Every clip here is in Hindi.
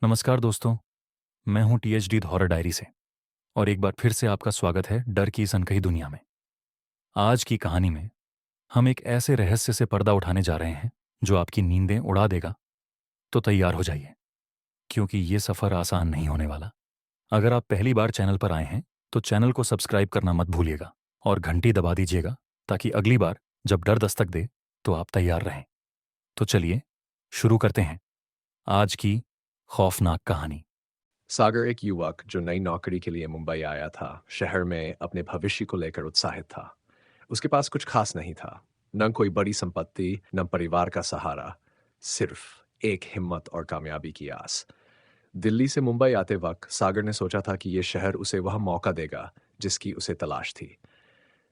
नमस्कार दोस्तों। मैं हूं टीएचडी हॉरर डायरी से और एक बार फिर से आपका स्वागत है डर की इस अनकही दुनिया में। आज की कहानी में हम एक ऐसे रहस्य से पर्दा उठाने जा रहे हैं जो आपकी नींदें उड़ा देगा। तो तैयार हो जाइए, क्योंकि ये सफ़र आसान नहीं होने वाला। अगर आप पहली बार चैनल पर आए हैं तो चैनल को सब्सक्राइब करना मत भूलिएगा और घंटी दबा दीजिएगा, ताकि अगली बार जब डर दस्तक दे तो आप तैयार रहें। तो चलिए शुरू करते हैं आज की खौफनाक कहानी। सागर एक युवक जो नई नौकरी के लिए मुंबई आया था। शहर में अपने भविष्य को लेकर उत्साहित था। उसके पास कुछ खास नहीं था, न कोई बड़ी संपत्ति, न परिवार का सहारा, सिर्फ एक हिम्मत और कामयाबी की आस। दिल्ली से मुंबई आते वक्त सागर ने सोचा था कि यह शहर उसे वह मौका देगा जिसकी उसे तलाश थी।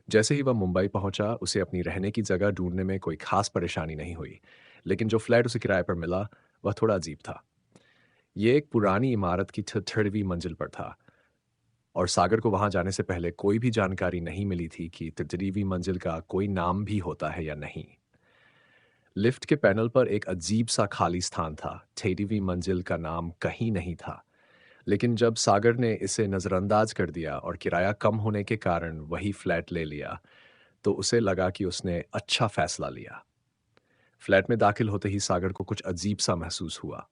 जैसे ही वह मुंबई पहुंचा, उसे अपनी रहने की जगह ढूंढने में कोई खास परेशानी नहीं हुई। लेकिन जो फ्लैट उसे किराए पर मिला, वह थोड़ा अजीब था। ये एक पुरानी इमारत की 33वीं मंजिल पर था, और सागर को वहां जाने से पहले कोई भी जानकारी नहीं मिली थी कि 33वीं मंजिल का कोई नाम भी होता है या नहीं। लिफ्ट के पैनल पर एक अजीब सा खाली स्थान था। 33वीं मंजिल का नाम कहीं नहीं था। लेकिन जब सागर ने इसे नज़रअंदाज कर दिया और किराया कम होने के कारण वही फ्लैट ले लिया, तो उसे लगा कि उसने अच्छा फैसला लिया। फ्लैट में दाखिल होते ही सागर को कुछ अजीब सा महसूस हुआ।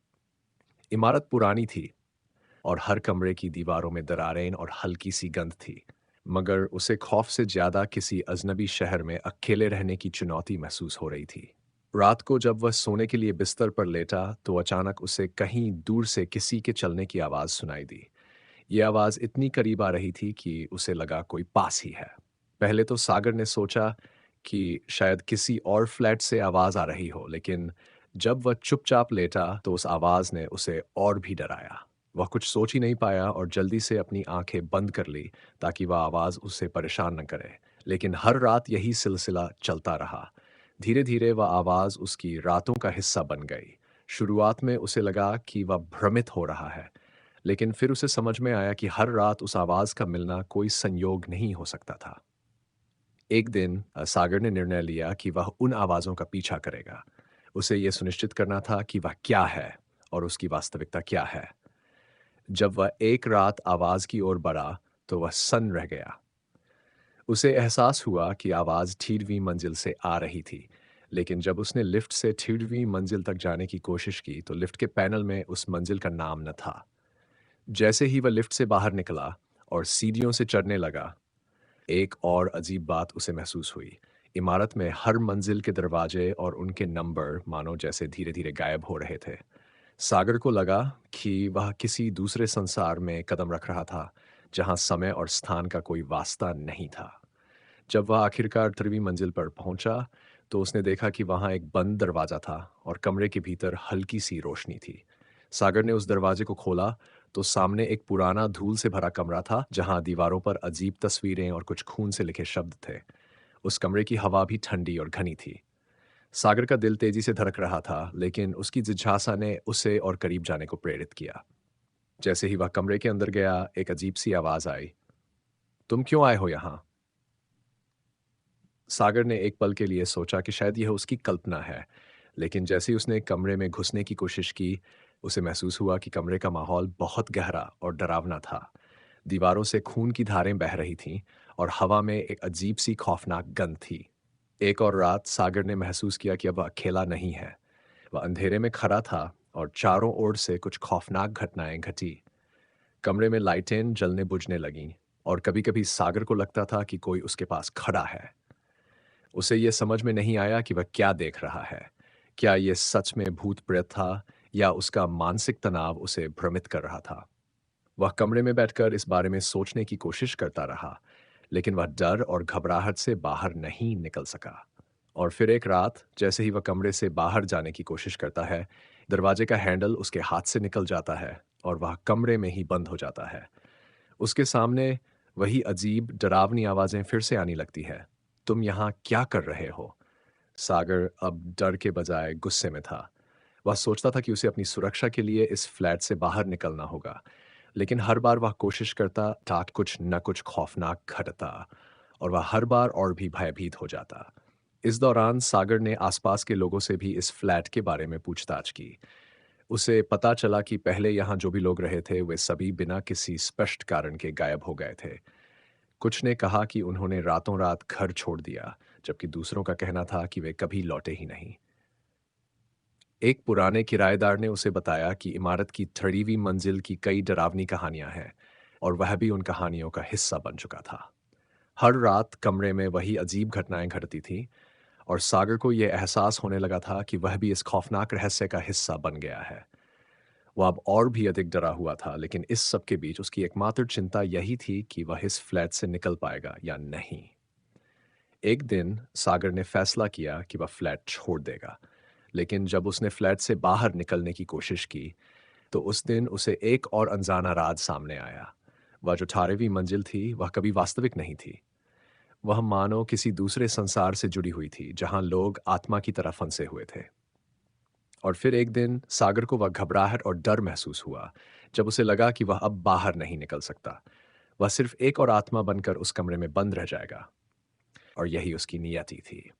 इमारत पुरानी थी और हर कमरे की दीवारों में दरारें और हल्की सी गंध थी। मगर उसे खौफ से ज्यादा किसी अजनबी शहर में अकेले रहने की चुनौती महसूस हो रही थी। रात को जब वह सोने के लिए बिस्तर पर लेटा, तो अचानक उसे कहीं दूर से किसी के चलने की आवाज सुनाई दी। यह आवाज इतनी करीब आ रही थी कि उसे लगा कोई पास ही है। पहले तो सागर ने सोचा कि शायद किसी और फ्लैट से आवाज आ रही हो, लेकिन जब वह चुपचाप लेटा तो उस आवाज ने उसे और भी डराया। वह कुछ सोच ही नहीं पाया और जल्दी से अपनी आंखें बंद कर ली, ताकि वह आवाज उसे परेशान न करे। लेकिन हर रात यही सिलसिला चलता रहा। धीरे धीरे वह आवाज उसकी रातों का हिस्सा बन गई। शुरुआत में उसे लगा कि वह भ्रमित हो रहा है, लेकिन फिर उसे समझ में आया कि हर रात उस आवाज का मिलना कोई संयोग नहीं हो सकता था। एक दिन सागर ने निर्णय लिया कि वह उन आवाजों का पीछा करेगा। उसे यह सुनिश्चित करना था कि वह क्या है और उसकी वास्तविकता क्या है। जब वह एक रात आवाज की ओर बढ़ा, तो वह सन्न रह गया। उसे एहसास हुआ कि आवाज 13वीं मंजिल से आ रही थी। लेकिन जब उसने लिफ्ट से 13वीं मंजिल तक जाने की कोशिश की, तो लिफ्ट के पैनल में उस मंजिल का नाम न था। जैसे ही वह लिफ्ट से बाहर निकला और सीढ़ियों से चढ़ने लगा, एक और अजीब बात उसे महसूस हुई। इमारत में हर मंजिल के दरवाजे और उनके नंबर मानो जैसे धीरे धीरे गायब हो रहे थे। सागर को लगा कि वह किसी दूसरे संसार में कदम रख रहा था, जहां समय और स्थान का कोई वास्ता नहीं था। जब वह आखिरकार 13वीं मंजिल पर पहुंचा, तो उसने देखा कि वहां एक बंद दरवाजा था और कमरे के भीतर हल्की सी रोशनी थी। सागर ने उस दरवाजे को खोला, तो सामने एक पुराना धूल से भरा कमरा था, जहां दीवारों पर अजीब तस्वीरें और कुछ खून से लिखे शब्द थे। उस कमरे की हवा भी ठंडी और घनी थी। सागर का दिल तेजी से धड़क रहा था, लेकिन उसकी जिज्ञासा ने उसे और करीब जाने को प्रेरित किया। जैसे ही वह कमरे के अंदर गया, एक अजीब सी आवाज आई, तुम क्यों आए हो यहाँ? सागर ने एक पल के लिए सोचा कि शायद यह उसकी कल्पना है, लेकिन जैसे ही उसने कमरे में घुसने की कोशिश की, उसे महसूस हुआ कि कमरे का माहौल बहुत गहरा और डरावना था। दीवारों से खून की धारें बह रही थीं और हवा में एक अजीब सी खौफनाक गंध थी। एक और रात सागर ने महसूस किया कि अब वह अकेला नहीं है। वह अंधेरे में खड़ा था और चारों ओर से कुछ खौफनाक घटनाएं घटी। कमरे में लाइटें जलने बुझने लगीं और कभी-कभी सागर को लगता था कि कोई उसके पास खड़ा है। उसे यह समझ में नहीं आया कि वह क्या देख रहा है। क्या यह सच में भूत प्रेत था, या उसका मानसिक तनाव उसे भ्रमित कर रहा था। वह कमरे में बैठकर इस बारे में सोचने की कोशिश करता रहा, लेकिन वह डर और घबराहट से बाहर नहीं निकल सका। और फिर एक रात, जैसे ही वह कमरे से बाहर जाने की कोशिश करता है, दरवाजे का हैंडल उसके हाथ से निकल जाता है और वह कमरे में ही बंद हो जाता है। उसके सामने वही अजीब डरावनी आवाजें फिर से आने लगती है। तुम यहाँ क्या कर रहे हो? सागर अब डर के बजाय गुस्से में था। वह सोचता था कि उसे अपनी सुरक्षा के लिए इस फ्लैट से बाहर निकलना होगा, लेकिन हर बार वह कोशिश करता, तात कुछ न कुछ खौफनाक घटता और वह हर बार और भी भयभीत हो जाता। इस दौरान सागर ने आसपास के लोगों से भी इस फ्लैट के बारे में पूछताछ की। उसे पता चला कि पहले यहाँ जो भी लोग रहे थे, वे सभी बिना किसी स्पष्ट कारण के गायब हो गए थे। कुछ ने कहा कि उन्होंने रातों-रात घर छोड़ दिया, जबकि दूसरों का कहना था कि वे कभी लौटे ही नहीं। एक पुराने किराएदार ने उसे बताया कि इमारत की 30वीं मंजिल की कई डरावनी कहानियां हैं और वह भी उन कहानियों का हिस्सा बन चुका था। हर रात कमरे में वही अजीब घटनाएं घटती थीं और सागर को यह एहसास होने लगा था कि वह भी इस खौफनाक रहस्य का हिस्सा बन गया है। वह अब और भी अधिक डरा हुआ था, लेकिन इस सब के बीच उसकी एकमात्र चिंता यही थी कि वह इस फ्लैट से निकल पाएगा या नहीं। एक दिन सागर ने फैसला किया कि वह फ्लैट छोड़ देगा, लेकिन जब उसने फ्लैट से बाहर निकलने की कोशिश की, तो उस दिन उसे एक और अनजाना राज सामने आया। वह जो 18वीं मंजिल थी, वह कभी वास्तविक नहीं थी। वह मानो किसी दूसरे संसार से जुड़ी हुई थी, जहां लोग आत्मा की तरह फंसे हुए थे। और फिर एक दिन सागर को वह घबराहट और डर महसूस हुआ, जब उसे लगा कि वह अब बाहर नहीं निकल सकता। वह सिर्फ एक और आत्मा बनकर उस कमरे में बंद रह जाएगा। और यही उसकी नियति थी।